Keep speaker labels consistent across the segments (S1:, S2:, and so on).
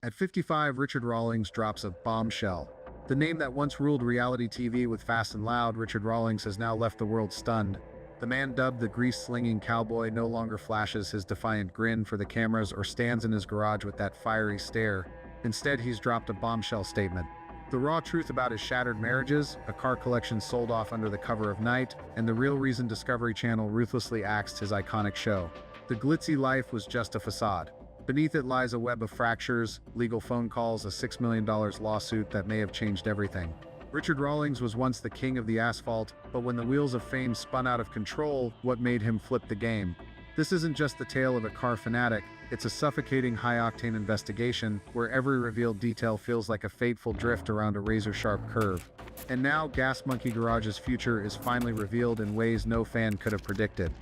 S1: At 55, Richard Rawlings drops a bombshell. The name that once ruled reality TV with Fast and Loud, Richard Rawlings has now left the world stunned. The man dubbed the grease-slinging cowboy no longer flashes his defiant grin for the cameras or stands in his garage with that fiery stare. Instead, he's dropped a bombshell statement. The raw truth about his shattered marriages, a car collection sold off under the cover of night, and the real reason Discovery Channel ruthlessly axed his iconic show. The glitzy life was just a facade. Beneath it lies a web of fractures, legal phone calls, a $6 million lawsuit that may have changed everything. Richard Rawlings was once the king of the asphalt, but when the wheels of fame spun out of control, what made him flip the game? This isn't just the tale of a car fanatic, it's a suffocating high-octane investigation where every revealed detail feels like a fateful drift around a razor-sharp curve. And now, Gas Monkey Garage's future is finally revealed in ways no fan could have predicted.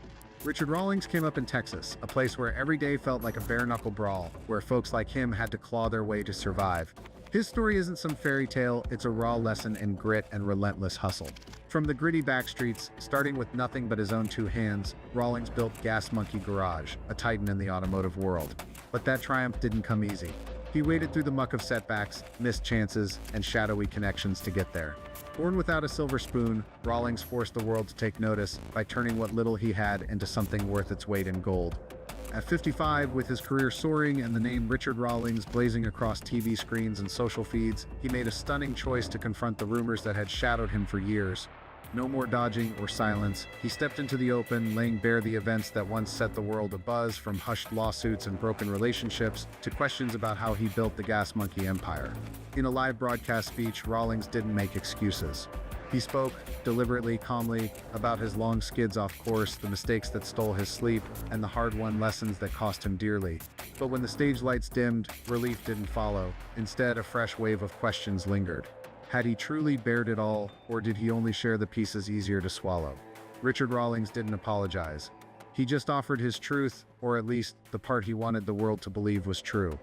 S1: Richard Rawlings came up in Texas, a place where every day felt like a bare-knuckle brawl, where folks like him had to claw their way to survive. His story isn't some fairy tale, it's a raw lesson in grit and relentless hustle. From the gritty backstreets, starting with nothing but his own two hands, Rawlings built Gas Monkey Garage, a titan in the automotive world. But that triumph didn't come easy. He waded through the muck of setbacks, missed chances, and shadowy connections to get there. Born without a silver spoon, Rawlings forced the world to take notice by turning what little he had into something worth its weight in gold. At 55, with his career soaring and the name Richard Rawlings blazing across TV screens and social feeds, he made a stunning choice to confront the rumors that had shadowed him for years. No more dodging or silence, he stepped into the open, laying bare the events that once set the world abuzz, from hushed lawsuits and broken relationships to questions about how he built the Gas Monkey empire. In a live broadcast speech, Rawlings didn't make excuses. He spoke, deliberately, calmly, about his long skids off course, the mistakes that stole his sleep, and the hard-won lessons that cost him dearly. But when the stage lights dimmed, relief didn't follow. Instead, a fresh wave of questions lingered. Had he truly bared it all, or did he only share the pieces easier to swallow? Richard Rawlings didn't apologize. He just offered his truth, or at least the part he wanted the world to believe was true.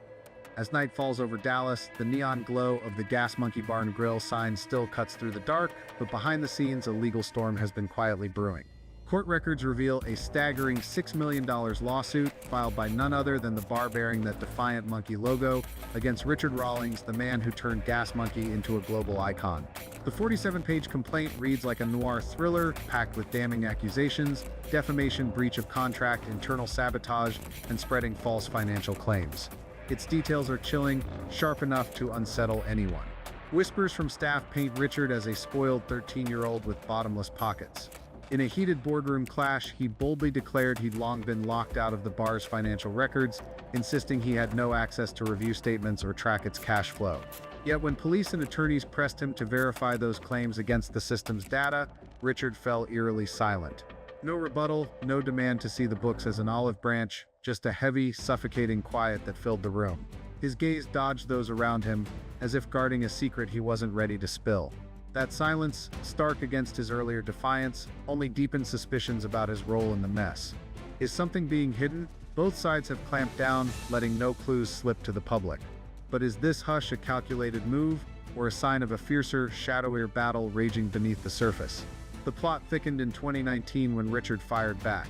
S1: As night falls over Dallas, the neon glow of the Gas Monkey Bar and Grill sign still cuts through the dark, but behind the scenes, a legal storm has been quietly brewing. Court records reveal a staggering $6 million lawsuit filed by none other than the bar bearing that defiant monkey logo against Richard Rawlings, the man who turned Gas Monkey into a global icon. The 47-page complaint reads like a noir thriller packed with damning accusations, defamation, breach of contract, internal sabotage, and spreading false financial claims. Its details are chilling, sharp enough to unsettle anyone. Whispers from staff paint Richard as a spoiled 13-year-old with bottomless pockets. In a heated boardroom clash, he boldly declared he'd long been locked out of the bar's financial records, insisting he had no access to review statements or track its cash flow. Yet when police and attorneys pressed him to verify those claims against the system's data, Richard fell eerily silent. No rebuttal, no demand to see the books as an olive branch, just a heavy, suffocating quiet that filled the room. His gaze dodged those around him, as if guarding a secret he wasn't ready to spill. That silence, stark against his earlier defiance, only deepened suspicions about his role in the mess. Is something being hidden? Both sides have clamped down, letting no clues slip to the public. But is this hush a calculated move, or a sign of a fiercer, shadowier battle raging beneath the surface? The plot thickened in 2019 when Richard fired back.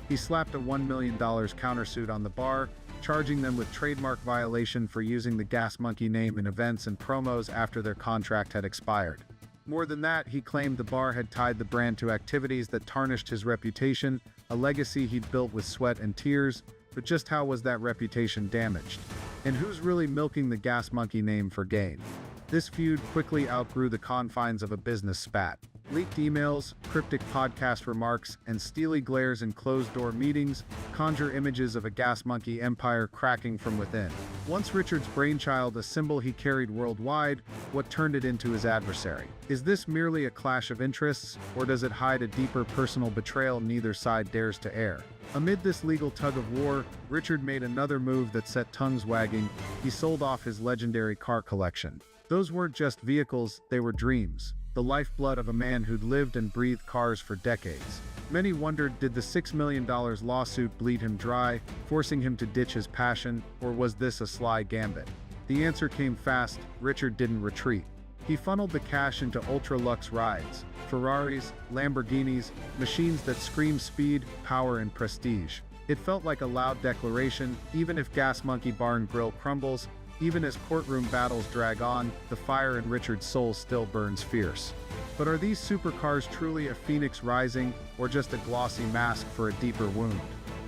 S1: He slapped a $1 million countersuit on the bar, charging them with trademark violation for using the Gas Monkey name in events and promos after their contract had expired. More than that, he claimed the bar had tied the brand to activities that tarnished his reputation, a legacy he'd built with sweat and tears. But just how was that reputation damaged? And who's really milking the Gas Monkey name for gain? This feud quickly outgrew the confines of a business spat. Leaked emails, cryptic podcast remarks, and steely glares in closed-door meetings conjure images of a Gas Monkey empire cracking from within. Once Richard's brainchild, a symbol he carried worldwide, what turned it into his adversary? Is this merely a clash of interests, or does it hide a deeper personal betrayal neither side dares to air? Amid this legal tug-of-war, Richard made another move that set tongues wagging. He sold off his legendary car collection. Those weren't just vehicles, they were dreams. The lifeblood of a man who'd lived and breathed cars for decades. Many wondered, did the $6 million lawsuit bleed him dry, forcing him to ditch his passion, or was this a sly gambit? The answer came fast. Richard didn't retreat. He funneled the cash into ultra-luxe rides, Ferraris, Lamborghinis, machines that scream speed, power, and prestige. It felt like a loud declaration: even if Gas Monkey Bar and Grill crumbles, Even as courtroom battles drag on, the fire in Richard's soul still burns fierce. But are these supercars truly a phoenix rising, or just a glossy mask for a deeper wound?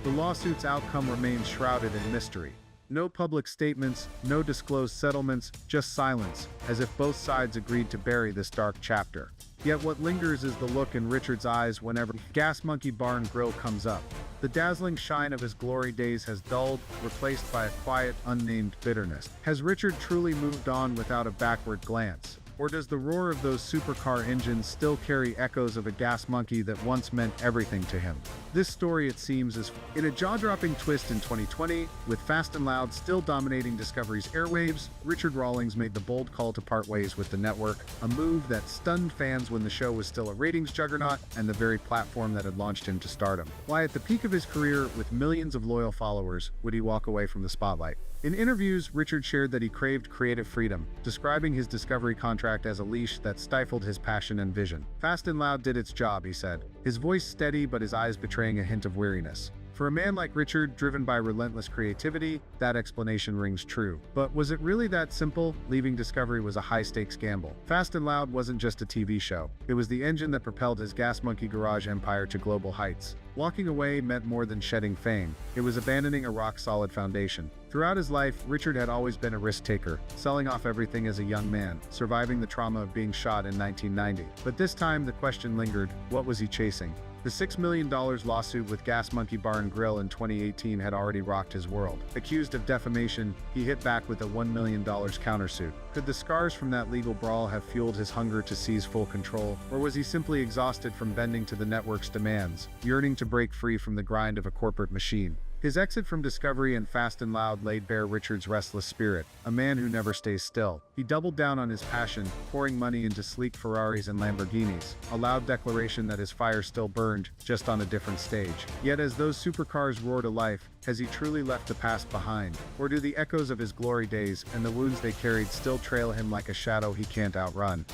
S1: The lawsuit's outcome remains shrouded in mystery. No public statements, no disclosed settlements, just silence, as if both sides agreed to bury this dark chapter. Yet what lingers is the look in Richard's eyes whenever Gas Monkey Bar and Grill comes up. The dazzling shine of his glory days has dulled, replaced by a quiet, unnamed bitterness. Has Richard truly moved on without a backward glance? Or does the roar of those supercar engines still carry echoes of a gas monkey that once meant everything to him? This story, it seems, is in a jaw-dropping twist in 2020, with Fast and Loud still dominating Discovery's airwaves. Richard Rawlings made the bold call to part ways with the network, a move that stunned fans when the show was still a ratings juggernaut and the very platform that had launched him to stardom. Why, at the peak of his career, with millions of loyal followers, would he walk away from the spotlight? In interviews, Richard shared that he craved creative freedom, describing his Discovery contract as a leash that stifled his passion and vision. Fast and Loud did its job, he said, his voice steady but his eyes betraying a hint of weariness. For a man like Richard, driven by relentless creativity, that explanation rings true. But was it really that simple? Leaving Discovery was a high-stakes gamble. Fast and Loud wasn't just a TV show. It was the engine that propelled his Gas Monkey Garage empire to global heights. Walking away meant more than shedding fame. It was abandoning a rock-solid foundation. Throughout his life, Richard had always been a risk-taker, selling off everything as a young man, surviving the trauma of being shot in 1990. But this time, the question lingered: what was he chasing? The $6 million lawsuit with Gas Monkey Bar and Grill in 2018 had already rocked his world. Accused of defamation, he hit back with a $1 million countersuit. Could the scars from that legal brawl have fueled his hunger to seize full control? Or was he simply exhausted from bending to the network's demands, yearning to break free from the grind of a corporate machine? His exit from Discovery and Fast and Loud laid bare Richard's restless spirit, a man who never stays still. He doubled down on his passion, pouring money into sleek Ferraris and Lamborghinis, a loud declaration that his fire still burned, just on a different stage. Yet as those supercars roar to life, has he truly left the past behind? Or do the echoes of his glory days and the wounds they carried still trail him like a shadow he can't outrun?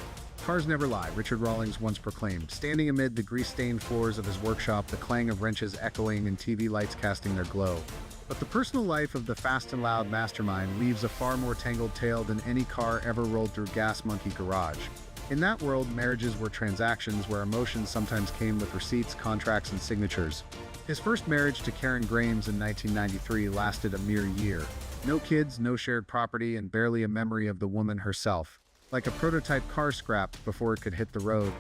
S1: Cars never lie, Richard Rawlings once proclaimed, standing amid the grease-stained floors of his workshop, the clang of wrenches echoing and TV lights casting their glow. But the personal life of the Fast and Loud mastermind weaves a far more tangled tale than any car ever rolled through Gas Monkey Garage. In that world, marriages were transactions where emotions sometimes came with receipts, contracts, and signatures. His first marriage to Karen Grames in 1993 lasted a mere year. No kids, no shared property, and barely a memory of the woman herself. Like a prototype car scrap before it could hit the road.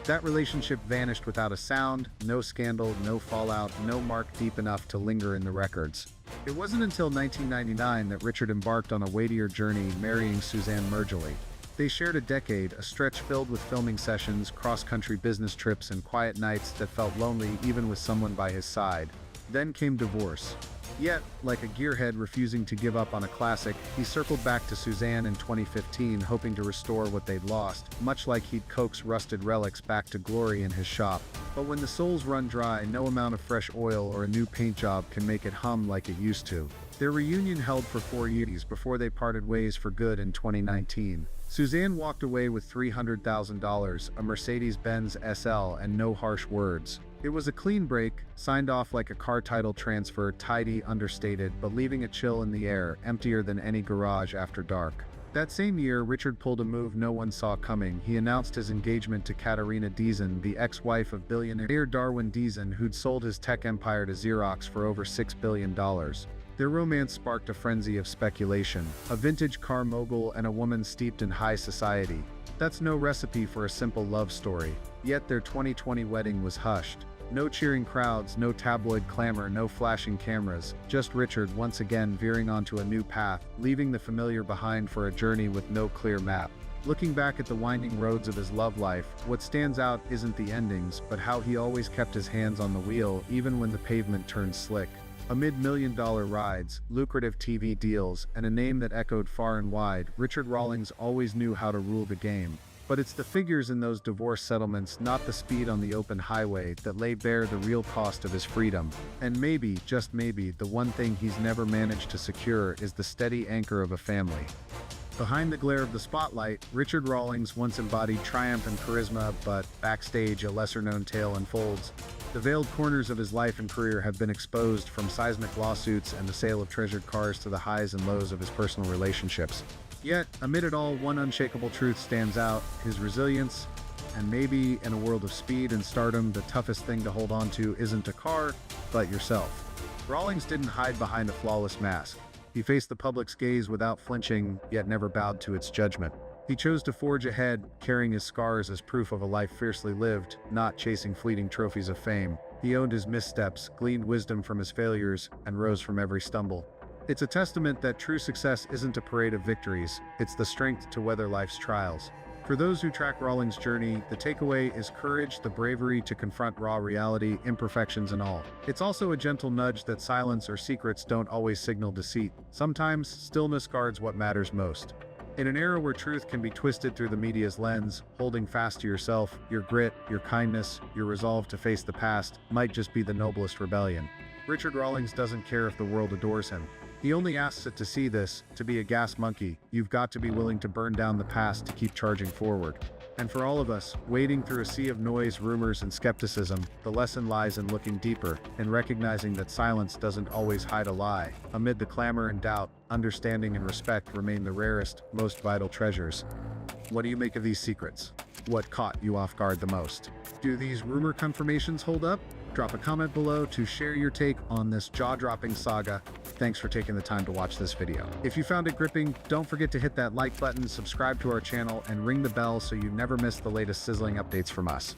S1: That relationship vanished without a sound, no scandal, no fallout, no mark deep enough to linger in the records. It wasn't until 1999 that Richard embarked on a weightier journey, marrying Suzanne Mergely. They shared a decade, a stretch filled with filming sessions, cross-country business trips, and quiet nights that felt lonely even with someone by his side. Then came divorce. Yet, like a gearhead refusing to give up on a classic, he circled back to Suzanne in 2015, hoping to restore what they'd lost, much like he'd coax rusted relics back to glory in his shop. But when the souls run dry, no amount of fresh oil or a new paint job can make it hum like it used to. Their reunion held for 4 years before they parted ways for good in 2019. Suzanne walked away with $300,000, a Mercedes-Benz SL, and no harsh words. It was a clean break, signed off like a car title transfer, tidy, understated, but leaving a chill in the air, emptier than any garage after dark. That same year, Richard pulled a move no one saw coming. He announced his engagement to Katarina Deason, the ex-wife of billionaire Darwin Deason, who'd sold his tech empire to Xerox for over $6 billion. Their romance sparked a frenzy of speculation, a vintage car mogul and a woman steeped in high society. That's no recipe for a simple love story. Yet their 2020 wedding was hushed. No cheering crowds, no tabloid clamor, no flashing cameras, just Richard once again veering onto a new path, leaving the familiar behind for a journey with no clear map. Looking back at the winding roads of his love life, what stands out isn't the endings, but how he always kept his hands on the wheel even when the pavement turned slick. Amid million-dollar rides, lucrative TV deals, and a name that echoed far and wide, Richard Rawlings always knew how to rule the game. But it's the figures in those divorce settlements, not the speed on the open highway, that lay bare the real cost of his freedom. And maybe, just maybe, the one thing he's never managed to secure is the steady anchor of a family. Behind the glare of the spotlight, Richard Rawlings once embodied triumph and charisma, but backstage a lesser-known tale unfolds. The veiled corners of his life and career have been exposed, from seismic lawsuits and the sale of treasured cars to the highs and lows of his personal relationships. Yet, amid it all, one unshakable truth stands out: his resilience. And maybe, in a world of speed and stardom, the toughest thing to hold on to isn't a car, but yourself. Rawlings didn't hide behind a flawless mask. He faced the public's gaze without flinching, yet never bowed to its judgment. He chose to forge ahead, carrying his scars as proof of a life fiercely lived, not chasing fleeting trophies of fame. He owned his missteps, gleaned wisdom from his failures, and rose from every stumble. It's a testament that true success isn't a parade of victories, it's the strength to weather life's trials. For those who track Rawlings' journey, the takeaway is courage, the bravery to confront raw reality, imperfections and all. It's also a gentle nudge that silence or secrets don't always signal deceit. Sometimes, stillness guards what matters most. In an era where truth can be twisted through the media's lens, holding fast to yourself, your grit, your kindness, your resolve to face the past might just be the noblest rebellion. Richard Rawlings doesn't care if the world adores him. He only asks it to see this. To be a gas monkey, you've got to be willing to burn down the past to keep charging forward. And for all of us, wading through a sea of noise, rumors, and skepticism, the lesson lies in looking deeper, in recognizing that silence doesn't always hide a lie. Amid the clamor and doubt, understanding and respect remain the rarest, most vital treasures. What do you make of these secrets? What caught you off guard the most? Do these rumor confirmations hold up? Drop a comment below to share your take on this jaw-dropping saga. Thanks for taking the time to watch this video. If you found it gripping, don't forget to hit that like button, subscribe to our channel, and ring the bell so you never miss the latest sizzling updates from us.